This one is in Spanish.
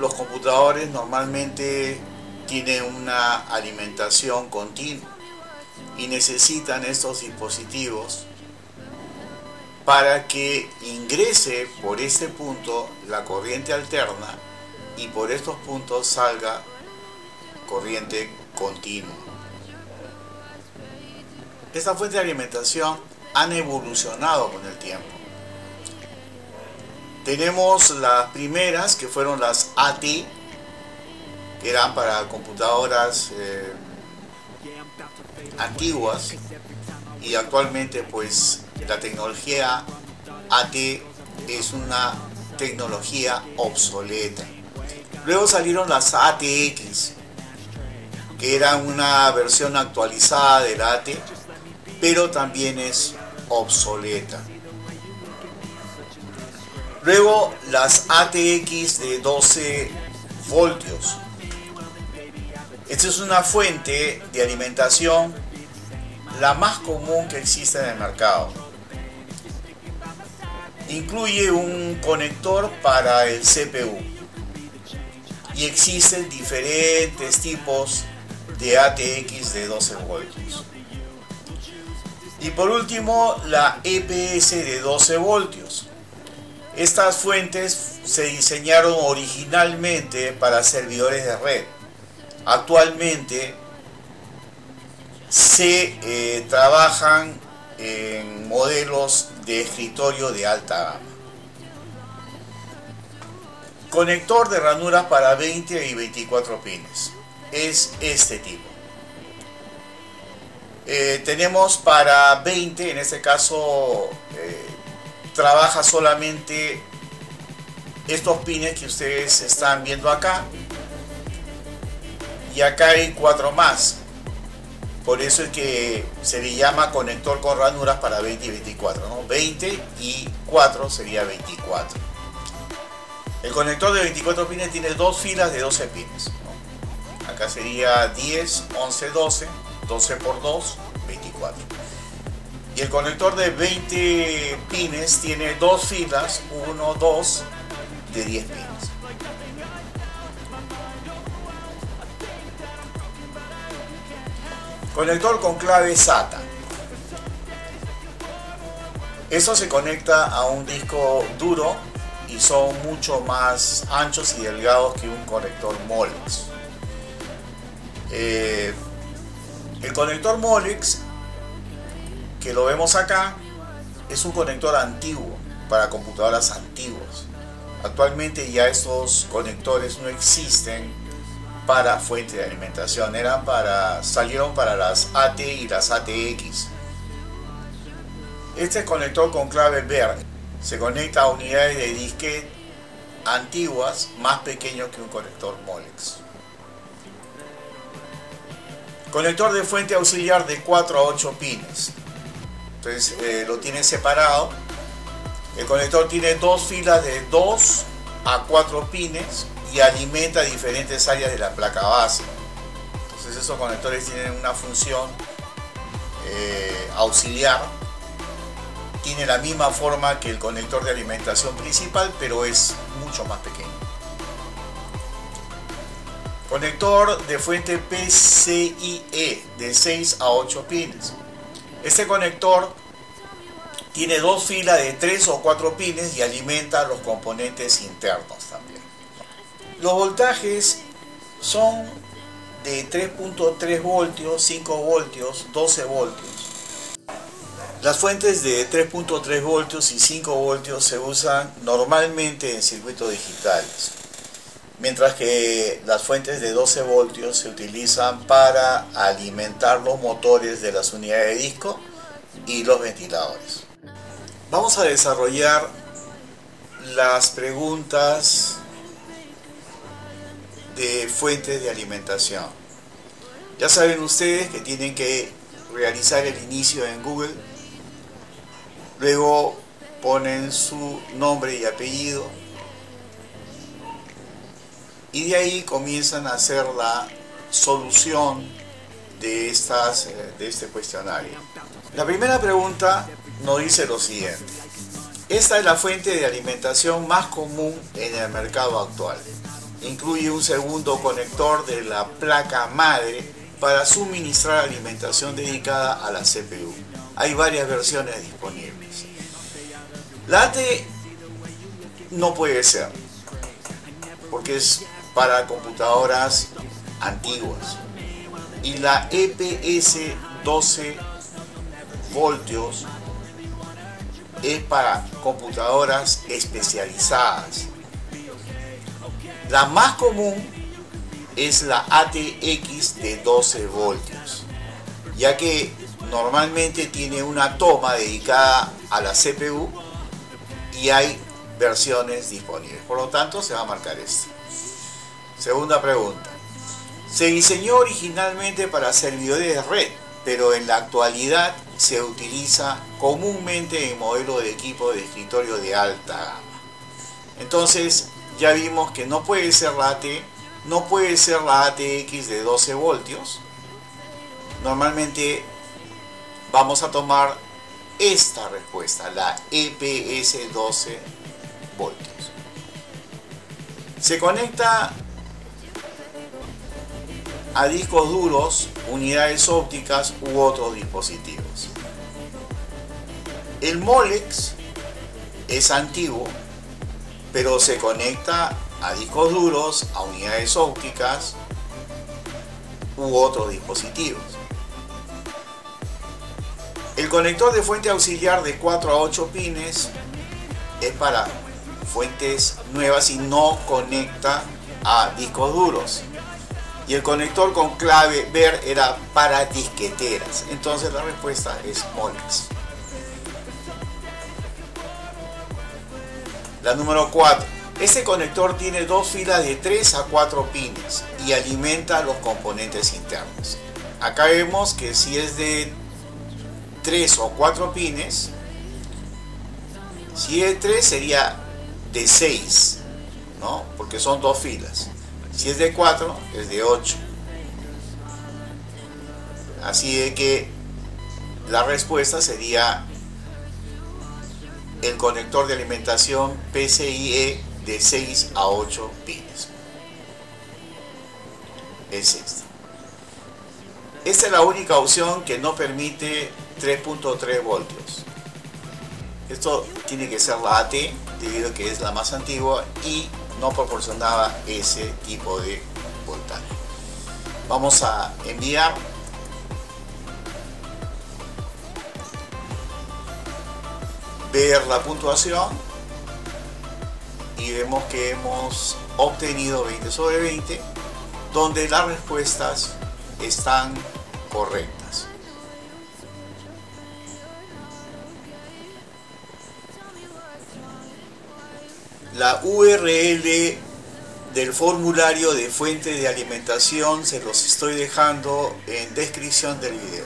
los computadores normalmente tienen una alimentación continua y necesitan estos dispositivos para que ingrese por este punto la corriente alterna y por estos puntos salga corriente continua. Estas fuentes de alimentación han evolucionado con el tiempo. Tenemos las primeras, que fueron las AT, que eran para computadoras antiguas, y actualmente pues la tecnología AT es una tecnología obsoleta. Luego salieron las ATX, que eran una versión actualizada de la AT, pero también es obsoleta. Luego las ATX de 12 voltios. Esta es una fuente de alimentación la más común que existe en el mercado. Incluye un conector para el CPU y existen diferentes tipos de ATX de 12 voltios. Y por último, la EPS de 12 voltios. Estas fuentes se diseñaron originalmente para servidores de red. Actualmente se trabajan en modelos de escritorio de alta gama. Conector de ranuras para 20 y 24 pines. Es este tipo. Tenemos para 20, en este caso trabaja solamente estos pines que ustedes están viendo acá, y acá hay 4 más. Por eso es que se le llama conector con ranuras para 20 y 24, ¿no? 20 y 4 sería 24. El conector de 24 pines tiene 2 filas de 12 pines, ¿no? Acá sería 10, 11, 12, 12 por 2, 24. Y el conector de 20 pines tiene 2 filas, 1, 2, de 10 pines. Conector con clave SATA. Esto se conecta a un disco duro y son mucho más anchos y delgados que un conector Molex. El conector Molex, que lo vemos acá, es un conector antiguo para computadoras antiguas. Actualmente ya estos conectores no existen para fuente de alimentación, salieron para las AT y las ATX. Este conector con clave verde se conecta a unidades de disquete antiguas más pequeño que un conector Molex. Conector de fuente auxiliar de 4 a 8 pines. Entonces lo tiene separado. El conector tiene 2 filas de 2 a 4 pines y alimenta diferentes áreas de la placa base. Entonces esos conectores tienen una función auxiliar. Tiene la misma forma que el conector de alimentación principal, pero es mucho más pequeño. Conector de fuente PCIe de 6 a 8 pines. Este conector tiene 2 filas de 3 o 4 pines y alimenta los componentes internos también. Los voltajes son de 3.3 voltios, 5 voltios, 12 voltios. Las fuentes de 3.3 voltios y 5 voltios se usan normalmente en circuitos digitales, mientras que las fuentes de 12 voltios se utilizan para alimentar los motores de las unidades de disco y los ventiladores. Vamos a desarrollar las preguntas de fuentes de alimentación. Ya saben ustedes que tienen que realizar el inicio en Google, luego ponen su nombre y apellido y de ahí comienzan a hacer la solución de este cuestionario. La primera pregunta nos dice lo siguiente: esta es la fuente de alimentación más común en el mercado actual. incluye un segundo conector de la placa madre para suministrar alimentación dedicada a la CPU. Hay varias versiones disponibles. La AT no puede ser, porque es para computadoras antiguas. Y la EPS 12 voltios es para computadoras especializadas. La más común es la ATX de 12 voltios, ya que normalmente tiene una toma dedicada a la CPU y hay versiones disponibles. Por lo tanto, se va a marcar esta. Segunda pregunta. Se diseñó originalmente para servidores de red, pero en la actualidad se utiliza comúnmente en modelos de equipo de escritorio de alta gama. Entonces, ya vimos que no puede ser la AT, no puede ser la ATX de 12 voltios. Normalmente vamos a tomar esta respuesta, la EPS 12 voltios. Se conecta a discos duros, unidades ópticas u otros dispositivos. El Molex es antiguo, pero se conecta a discos duros, a unidades ópticas u otros dispositivos. El conector de fuente auxiliar de 4 a 8 pines es para fuentes nuevas y no conecta a discos duros. Y el conector con clave ver era para disqueteras. Entonces la respuesta es Molex. La número 4. Este conector tiene dos filas de 3 a 4 pines y alimenta los componentes internos. Acá vemos que si es de 3 o 4 pines, si es de 3 sería de 6, ¿no? Porque son dos filas. Si es de 4, es de 8. Así de que la respuesta sería el conector de alimentación PCIe de 6 a 8 pines. Es esta. Esta es la única opción que no permite 3.3 voltios. Esto tiene que ser la AT, debido a que es la más antigua y no proporcionaba ese tipo de voltaje. Vamos a enviar. Ver la puntuación y vemos que hemos obtenido 20 sobre 20, donde las respuestas están correctas. La URL del formulario de fuente de alimentación se los estoy dejando en descripción del video.